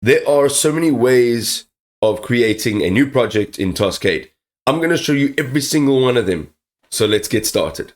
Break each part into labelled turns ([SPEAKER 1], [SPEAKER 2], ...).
[SPEAKER 1] There are so many ways of creating a new project in Taskade. I'm going to show you every single one of them. So let's get started.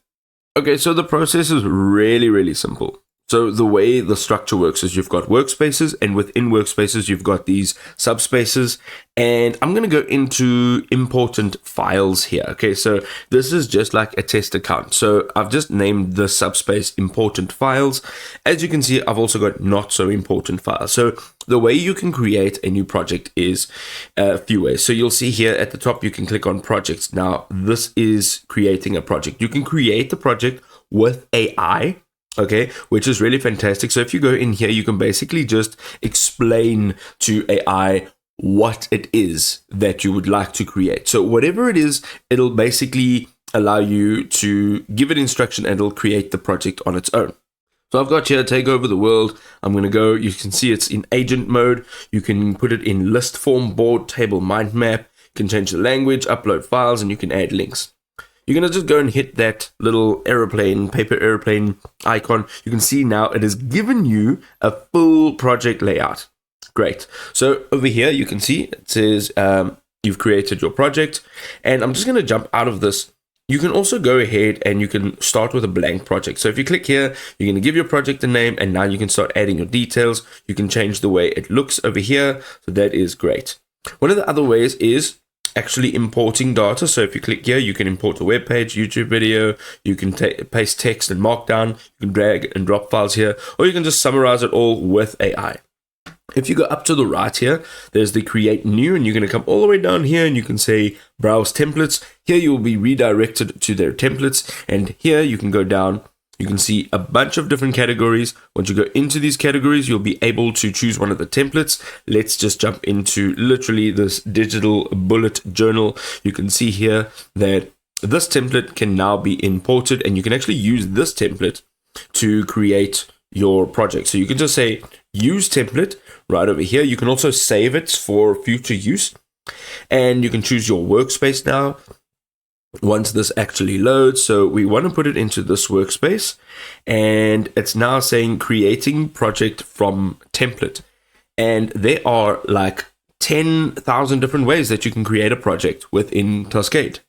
[SPEAKER 1] Okay, so the process is really simple. So the way the structure works is you've got workspaces, and within workspaces, you've got these subspaces. And I'm going to go into important files here. Okay, so this is just like a test account. So I've just named the subspace important files. As you can see, I've also got not so important files. So the way you can create a new project is a few ways. So you'll see here at the top, you can click on projects. Now, this is creating a project. You can create the project with AI. Okay, which is really fantastic. So if you go in here, you can basically just explain to AI what it is that you would like to create. So whatever it is, it'll basically allow you to give it instruction and it'll create the project on its own. So I've got here, take over the world. I'm going to go, you can see it's in agent mode. You can put it in list form, board, table, mind map. You can change the language, upload files, and you can add links. You're going to just go and hit that little airplane, paper airplane icon. You can see now it has given you a full project layout. Great. So over here, you can see it says you've created your project. And I'm just going to jump out of this. You can also go ahead and you can start with a blank project. So if you click here, you're going to give your project a name, and now you can start adding your details. You can change the way it looks over here. So that is great. One of the other ways is actually importing data. So if you click here, you can import a web page, YouTube video, you can paste text and markdown, you can drag and drop files here, or you can just summarize it all with AI. If you go up to the right here, there's the create new, and you're going to come all the way down here and you can say browse templates. Here you will be redirected to their templates, and here you can go down. You can see a bunch of different categories. Once you go into these categories, you'll be able to choose one of the templates. Let's just jump into literally this digital bullet journal. You can see here that this template can now be imported, and you can actually use this template to create your project. So you can just say use template right over here. You can also save it for future use, and you can choose your workspace now. Once this actually loads, so we want to put it into this workspace, and it's now saying creating project from template. And there are like 10,000 different ways that you can create a project within Taskade.